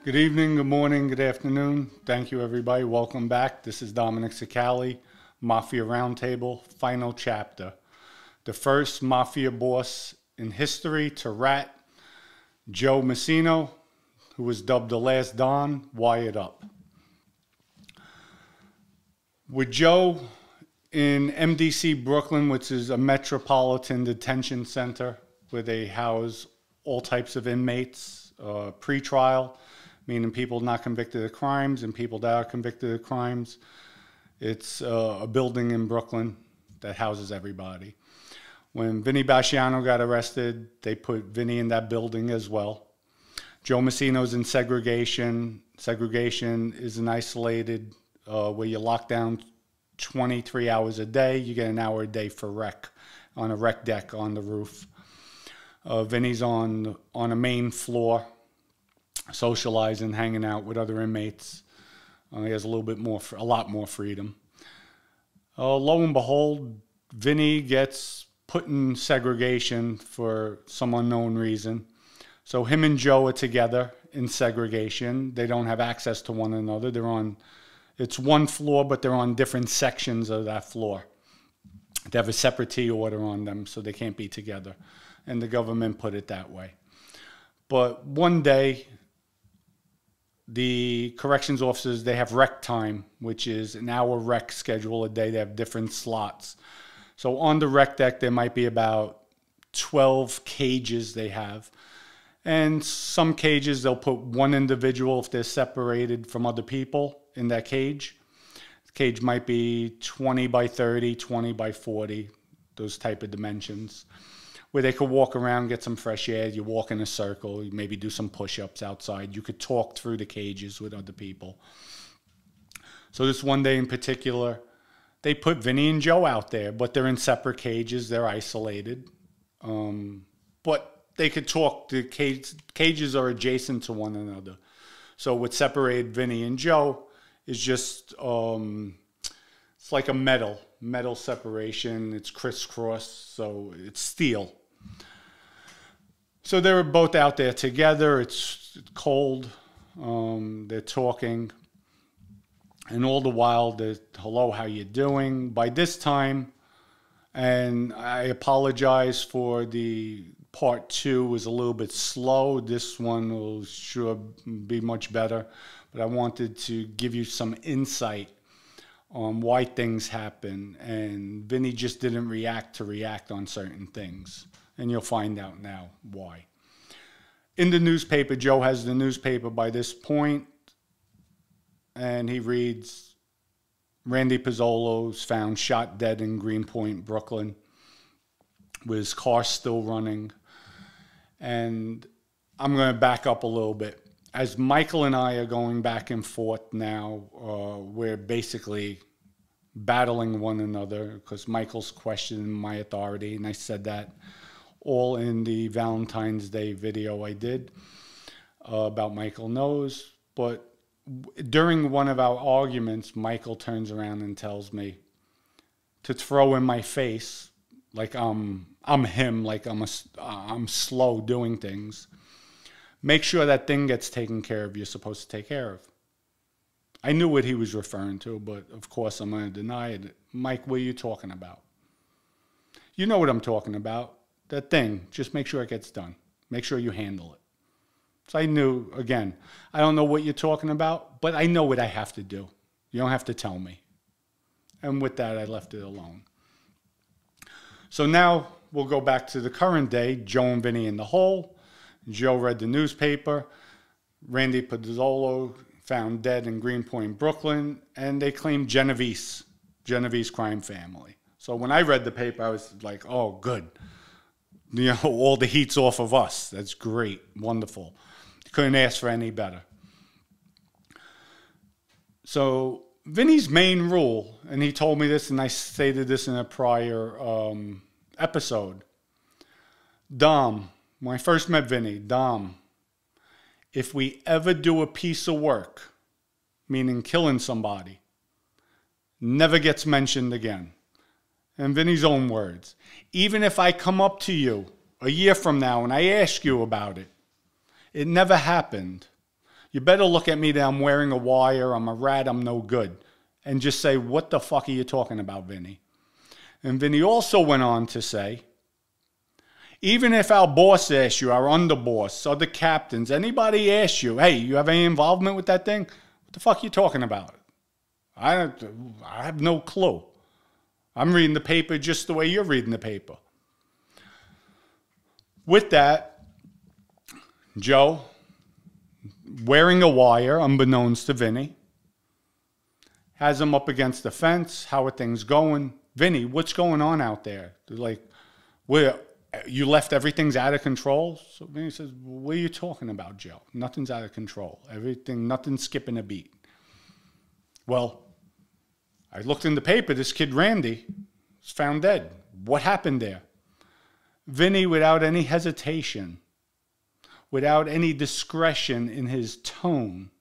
Good evening, good morning, good afternoon. Thank you, everybody. Welcome back. This is Dominic Cicali, Mafia Roundtable, final chapter. The first Mafia boss in history to rat Joe Massino, who was dubbed the last Don, wired up. With Joe in MDC Brooklyn, which is a metropolitan detention center where they house all types of inmates, pre-trial, meaning people not convicted of crimes and people that are convicted of crimes. It's a building in Brooklyn that houses everybody. When Vinnie Basciano got arrested, they put Vinnie in that building as well. Joe Massino's in segregation. Segregation is an isolated where you lock down 23 hours a day. You get an hour a day for rec on a rec deck on the roof. Vinnie's on a main floor, socializing, hanging out with other inmates. He has a lot more freedom. Lo and behold, Vinnie gets put in segregation for some unknown reason. So him and Joe are together in segregation. They don't have access to one another. It's one floor, but they're on different sections of that floor. They have a separate T order on them, so they can't be together. And the government put it that way. But one day, the corrections officers, they have rec time, which is an hour rec schedule a day. They have different slots. So on the rec deck, there might be about 12 cages they have. And some cages, they'll put one individual if they're separated from other people in that cage. The cage might be 20 by 30, 20 by 40, those type of dimensions, where they could walk around, get some fresh air. You walk in a circle, you maybe do some push-ups outside. You could talk through the cages with other people. So this one day in particular, they put Vinnie and Joe out there, but they're in separate cages. They're isolated. But they could talk. The cages are adjacent to one another. So what separated Vinnie and Joe is just, it's like a metal separation. It's crisscross, so it's steel. So they were both out there together. It's cold. They're talking. And all the while, hello, how you doing? By this time, and I apologize for the part 2 was a little bit slow. This one will sure be much better. But I wanted to give you some insight on why things happen. And Vinnie just didn't react on certain things. And you'll find out now why. In the newspaper, Joe has the newspaper by this point, and he reads, Randy Pizzolo's found shot dead in Greenpoint, Brooklyn, with his car still running. And I'm going to back up a little bit. As Michael and I are going back and forth now, we're basically battling one another because Michael's questioning my authority, and I said that all in the Valentine's Day video I did about Michael knows. But during one of our arguments, Michael turns around and tells me to throw in my face like I'm him, like I'm slow doing things. Make sure that thing gets taken care of you're supposed to take care of. I knew what he was referring to, but of course I'm going to deny it. Mike, what are you talking about? You know what I'm talking about. That thing, just make sure it gets done. Make sure you handle it. So I knew, again, I don't know what you're talking about, but I know what I have to do. You don't have to tell me. And with that, I left it alone. So now we'll go back to the current day, Joe and Vinnie in the hole. Joe read the newspaper. Randy Pizzolo found dead in Greenpoint, Brooklyn, and they claimed Genovese crime family. So when I read the paper, I was like, oh, good. You know, all the heat's off of us. That's great. Wonderful. Couldn't ask for any better. So Vinnie's main rule, and he told me this, and I stated this in a prior episode. Dom, when I first met Vinnie, Dom, if we ever do a piece of work, meaning killing somebody, never gets mentioned again. In Vinnie's own words, even if I come up to you a year from now and I ask you about it, it never happened. You better look at me that I'm wearing a wire, I'm a rat, I'm no good. And just say, what the fuck are you talking about, Vinny? And Vinny also went on to say, even if our boss asks you, our underboss, other captains, anybody asks you, hey, you have any involvement with that thing? What the fuck are you talking about? I have no clue. I'm reading the paper just the way you're reading the paper. With that, Joe, wearing a wire, unbeknownst to Vinny, has him up against the fence. How are things going? Vinny, what's going on out there? They're like, you left everything's out of control? So Vinny says, what are you talking about, Joe? Nothing's out of control. Nothing's skipping a beat. Well, I looked in the paper. This kid, Randy, was found dead. What happened there? Vinny, without any hesitation, without any discretion in his tone,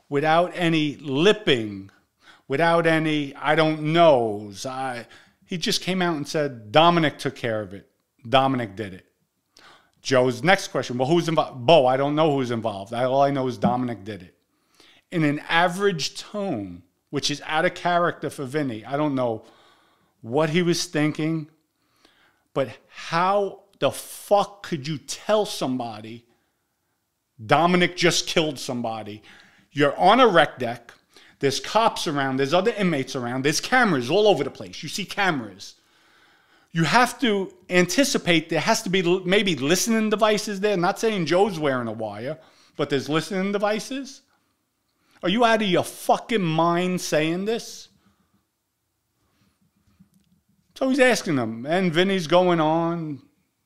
without any lipping, without any I don't knows, he just came out and said, Dominic took care of it. Dominic did it. Joe's next question, well, who's involved? Bo, I don't know who's involved. All I know is Dominic did it. In an average tone, which is out of character for Vinny. I don't know what he was thinking, but how the fuck could you tell somebody Dominic just killed somebody? You're on a rec deck. There's cops around. There's other inmates around. There's cameras all over the place. You see cameras. You have to anticipate there has to be maybe listening devices there. Not saying Joe's wearing a wire, but there's listening devices. Are you out of your fucking mind saying this? So he's asking them, and Vinny's going on.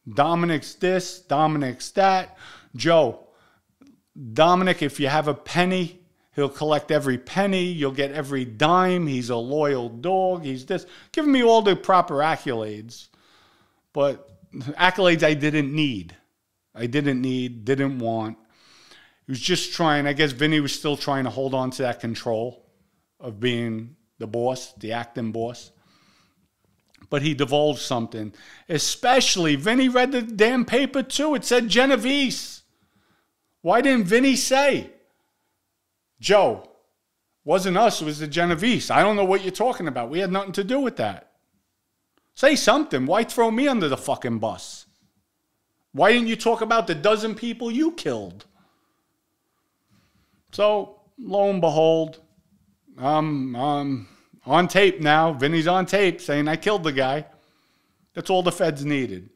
Dominic's this, Dominic's that. Joe, Dominic, if you have a penny, he'll collect every penny. You'll get every dime. He's a loyal dog. He's this. Giving me all the proper accolades. But accolades I didn't need. Didn't want. He was just trying, I guess Vinny was still trying to hold on to that control of being the boss, the acting boss. But he divulged something. Especially, Vinny read the damn paper too. It said Genovese. Why didn't Vinny say, Joe, wasn't us, it was the Genovese. I don't know what you're talking about. We had nothing to do with that. Say something. Why throw me under the fucking bus? Why didn't you talk about the dozen people you killed? So, lo and behold, on tape now. Vinny's on tape saying I killed the guy. That's all the feds needed.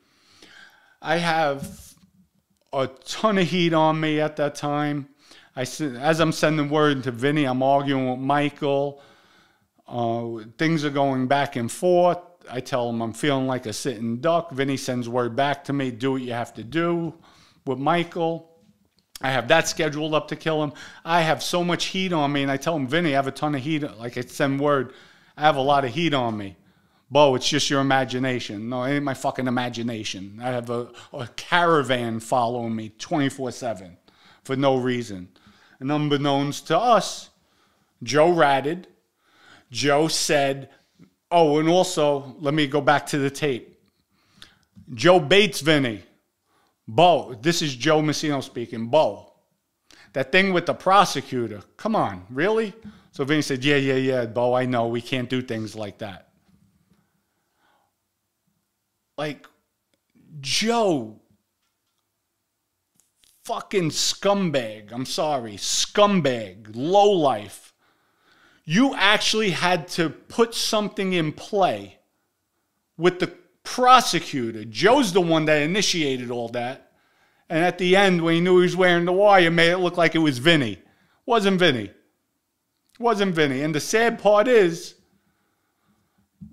I have a ton of heat on me at that time. As I'm sending word to Vinny, I'm arguing with Michael. Things are going back and forth. I tell him I'm feeling like a sitting duck. Vinny sends word back to me, do what you have to do with Michael. I have that scheduled up to kill him. I have so much heat on me, and I tell him, Vinny, I have a ton of heat. Like I send word, I have a lot of heat on me. Bo, it's just your imagination. No, it ain't my fucking imagination. I have a caravan following me 24/7 for no reason. And unbeknownst to us, Joe ratted. Joe said, oh, and also, let me go back to the tape. Joe baits Vinny. Bo, this is Joe Massino speaking. Bo, that thing with the prosecutor, come on, really? So Vinny said, yeah, Bo, I know. We can't do things like that. Like, Joe, fucking scumbag. I'm sorry. Scumbag. Lowlife. You actually had to put something in play with the prosecutor. Joe's the one that initiated all that. And at the end, when he knew he was wearing the wire, made it look like it was Vinny. Wasn't Vinny. Wasn't Vinny. And the sad part is,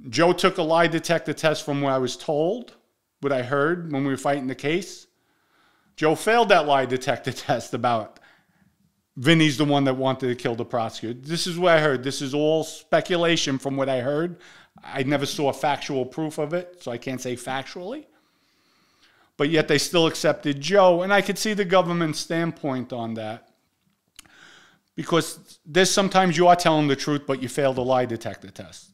Joe took a lie detector test from what I was told, what I heard when we were fighting the case. Joe failed that lie detector test about Vinny's the one that wanted to kill the prosecutor. This is what I heard. This is all speculation from what I heard. I never saw factual proof of it, so I can't say factually. But yet they still accepted Joe, and I could see the government's standpoint on that. Because there's sometimes you are telling the truth, but you failed a lie detector test.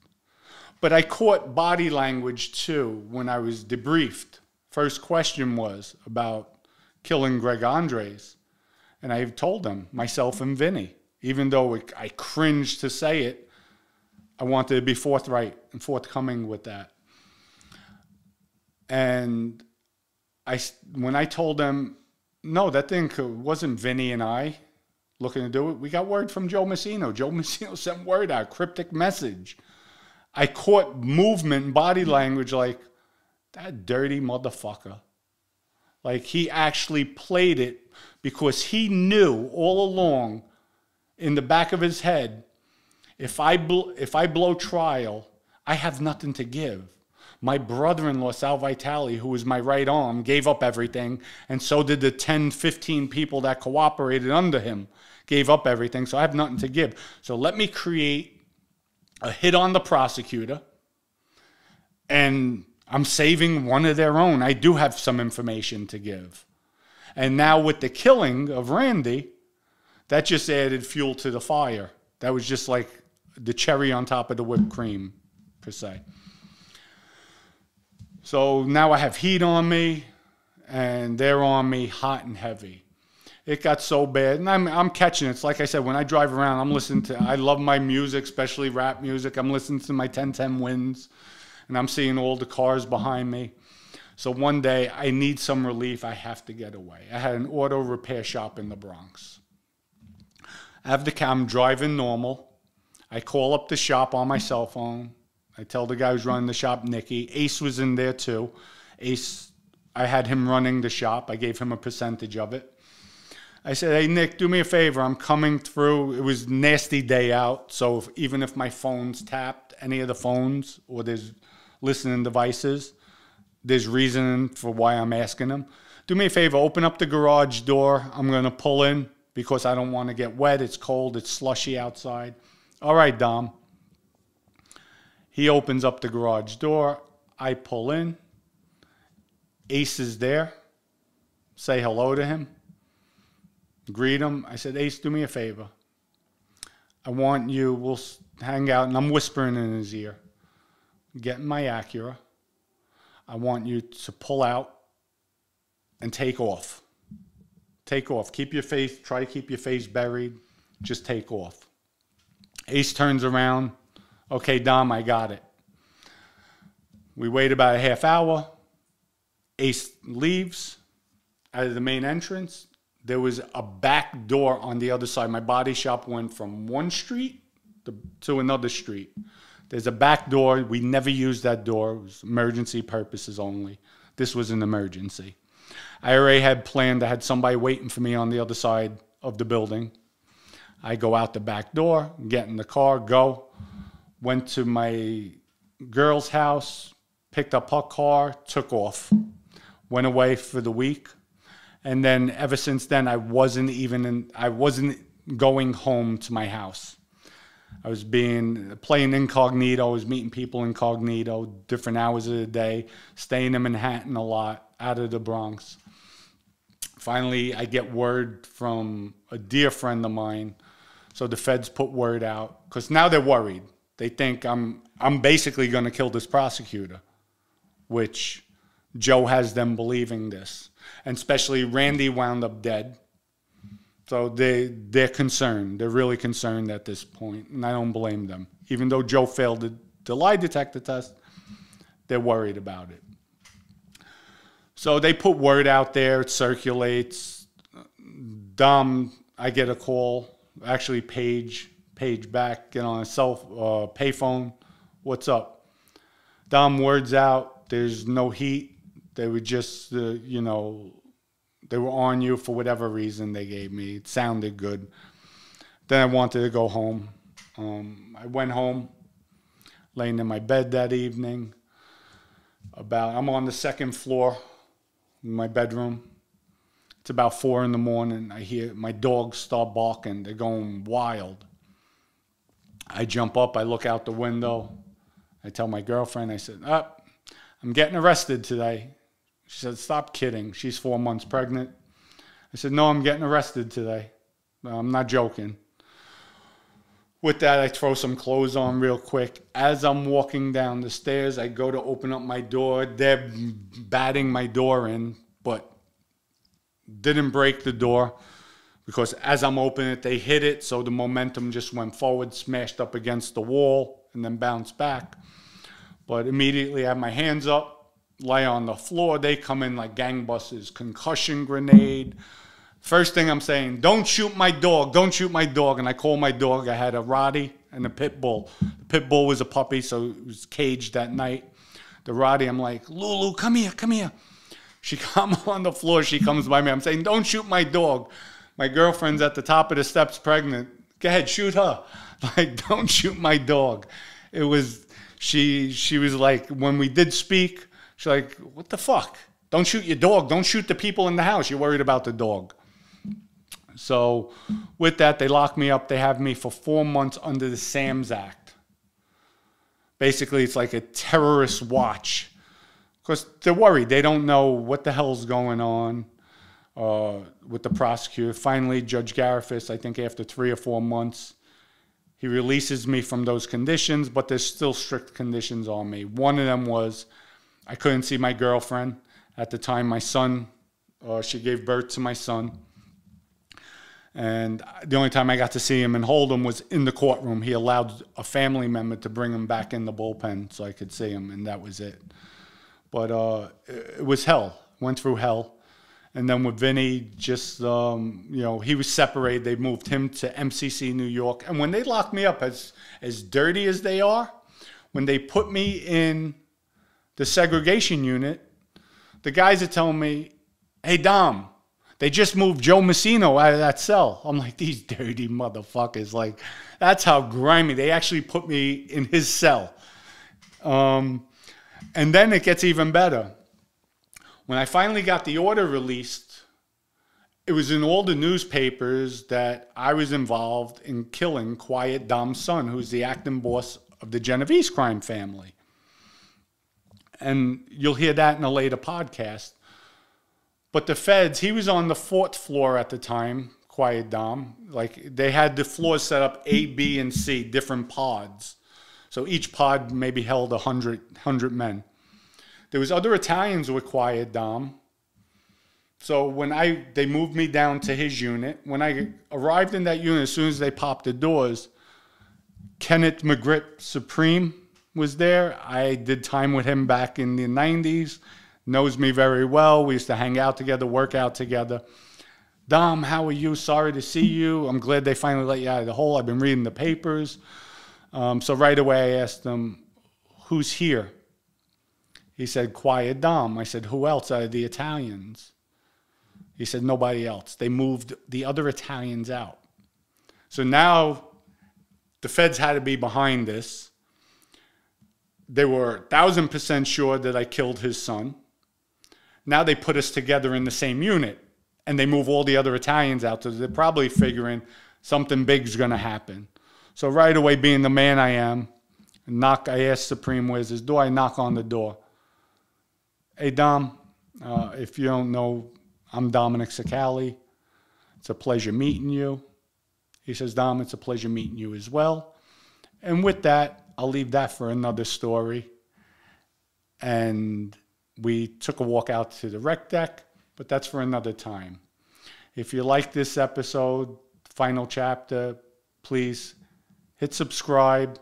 But I caught body language too when I was debriefed. First question was about killing Greg Andres. And I told them, myself and Vinny, even though I cringed to say it, I wanted to be forthright and forthcoming with that. And when I told them, no, that thing wasn't Vinny and I looking to do it, we got word from Joe Massino. Joe Massino sent word out, cryptic message. I caught movement and body language like, that dirty motherfucker. Like, he actually played it because he knew all along in the back of his head, if I blow trial, I have nothing to give. My brother-in-law, Sal Vitale, who was my right arm, gave up everything, and so did the 10, 15 people that cooperated under him, gave up everything, so I have nothing to give. So let me create a hit on the prosecutor, and I'm saving one of their own. I do have some information to give. And now with the killing of Randy, that just added fuel to the fire. That was just like the cherry on top of the whipped cream, per se. So now I have heat on me, and they're on me hot and heavy. It got so bad, and I'm catching it. It's like I said, when I drive around, I'm listening to, I love my music, especially rap music. I'm listening to my 1010 Winds, and I'm seeing all the cars behind me. So one day, I need some relief. I have to get away. I had an auto repair shop in the Bronx. I'm driving normal. I call up the shop on my cell phone. I tell the guy who's running the shop, Nicky. Ace was in there too. Ace, I had him running the shop. I gave him a percentage of it. I said, hey, Nick, do me a favor. I'm coming through. It was a nasty day out. So even if my phone's tapped, any of the phones, or there's listening devices, there's reason for why I'm asking them. Do me a favor. Open up the garage door. I'm going to pull in because I don't want to get wet. It's cold. It's slushy outside. All right, Dom. He opens up the garage door. I pull in. Ace is there. Say hello to him. Greet him. I said, Ace, do me a favor. I want you, we'll hang out, and I'm whispering in his ear. Get in my Acura. I want you to pull out and take off. Take off. Keep your face, try to keep your face buried. Just take off. Ace turns around. Okay, Dom, I got it. We wait about a half hour. Ace leaves out of the main entrance. There was a back door on the other side. My body shop went from one street to another street. There's a back door. We never used that door. It was emergency purposes only. This was an emergency. I already had planned. I had somebody waiting for me on the other side of the building. I go out the back door, get in the car, go. Went to my girl's house, picked up her car, took off. Went away for the week. And then ever since then, I wasn't going home to my house. I was playing incognito. I was meeting people incognito, different hours of the day, staying in Manhattan a lot, out of the Bronx. Finally, I get word from a dear friend of mine. So the feds put word out, because now they're worried. They think I'm basically going to kill this prosecutor, which Joe has them believing this. And especially Randy wound up dead. So they're concerned. They're really concerned at this point, and I don't blame them. Even though Joe failed the lie detector test, they're worried about it. So they put word out there. It circulates. Dom, I get a call. Actually, Paige back, get on a payphone. What's up? Dom, word's out. There's no heat. They were just, they were on you for whatever reason they gave me. It sounded good. Then I wanted to go home. I went home, laying in my bed that evening. I'm on the second floor in my bedroom. It's about 4 in the morning. I hear my dogs start barking. They're going wild. I jump up. I look out the window. I tell my girlfriend, I said, I'm getting arrested today. She said, stop kidding. She's 4 months pregnant. I said, no, I'm getting arrested today. I'm not joking. With that, I throw some clothes on real quick. As I'm walking down the stairs, I go to open up my door. They're batting my door in, but didn't break the door. because as I'm opening it, they hit it. So the momentum just went forward, smashed up against the wall, and then bounced back. But immediately I have my hands up, lay on the floor. They come in like gangbusters, concussion grenade. First thing I'm saying, don't shoot my dog, don't shoot my dog. And I call my dog. I had a Rottie and a pit bull. The pit bull was a puppy, so it was caged that night. The Rottie, I'm like, Lulu, come here, come here. She comes on the floor, she comes by me. I'm saying, don't shoot my dog. My girlfriend's at the top of the steps pregnant. Go ahead, shoot her. Like, don't shoot my dog. It was, she was like, when we did speak, she's like, what the fuck? Don't shoot your dog. Don't shoot the people in the house. You're worried about the dog. So with that, they lock me up. They have me for 4 months under the SAMS Act. Basically, it's like a terrorist watch. Because they're worried. They don't know what the hell's going on with the prosecutor. Finally, Judge Garifas, I think after 3 or 4 months, he releases me from those conditions, but there's still strict conditions on me. One of them was I couldn't see my girlfriend. At the time, my son, she gave birth to my son. And the only time I got to see him and hold him was in the courtroom. He allowed a family member to bring him back in the bullpen so I could see him, and that was it. But it was hell. Went through hell. And then with Vinny, just, you know, he was separated. They moved him to MCC New York. And when they locked me up, as dirty as they are, when they put me in the segregation unit, the guys are telling me, hey, Dom, they just moved Joe Massino out of that cell. I'm like, these dirty motherfuckers. Like, that's how grimy. They actually put me in his cell. And then it gets even better. When I finally got the order released, it was in all the newspapers that I was involved in killing Quiet Dom's son, who's the acting boss of the Genovese crime family. And you'll hear that in a later podcast. But the feds, he was on the 4th floor at the time, Quiet Dom. Like, they had the floors set up A, B, and C, different pods. So each pod maybe held 100 men. There was other Italians with Quiet Dom. So when they moved me down to his unit, when I arrived in that unit, as soon as they popped the doors, Kenneth McGripp Supreme was there. I did time with him back in the 90s. Knows me very well. We used to hang out together, work out together. Dom, how are you? Sorry to see you. I'm glad they finally let you out of the hole. I've been reading the papers. So right away I asked him, who's here? He said, Quiet Dom. I said, who else out of the Italians? He said, nobody else. They moved the other Italians out. So now the feds had to be behind this. They were 1,000% sure that I killed his son. Now they put us together in the same unit, and they move all the other Italians out. So they're probably figuring something big's going to happen. So right away, being the man I am, I asked Supreme, where's his door? I knock on the door. Hey, Dom, if you don't know, I'm Dominic Sicali. It's a pleasure meeting you. He says, Dom, it's a pleasure meeting you as well. And with that, I'll leave that for another story. And we took a walk out to the rec deck, but that's for another time. If you like this episode, final chapter, please hit subscribe,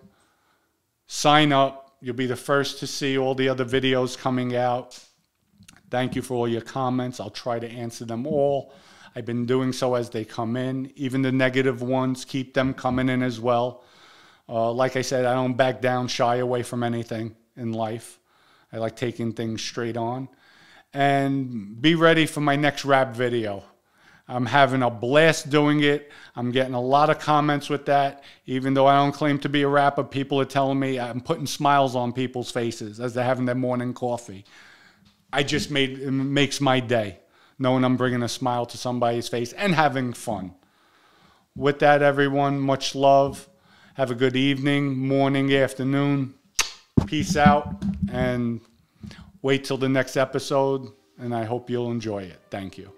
sign up. You'll be the first to see all the other videos coming out. Thank you for all your comments. I'll try to answer them all. I've been doing so as they come in. Even the negative ones, keep them coming in as well. Like I said, I don't back down, shy away from anything in life. I like taking things straight on. And be ready for my next rap video. I'm having a blast doing it. I'm getting a lot of comments with that. Even though I don't claim to be a rapper, people are telling me I'm putting smiles on people's faces as they're having their morning coffee. It makes my day, knowing I'm bringing a smile to somebody's face and having fun. With that, everyone, much love. Have a good evening, morning, afternoon. Peace out, and wait till the next episode, and I hope you'll enjoy it. Thank you.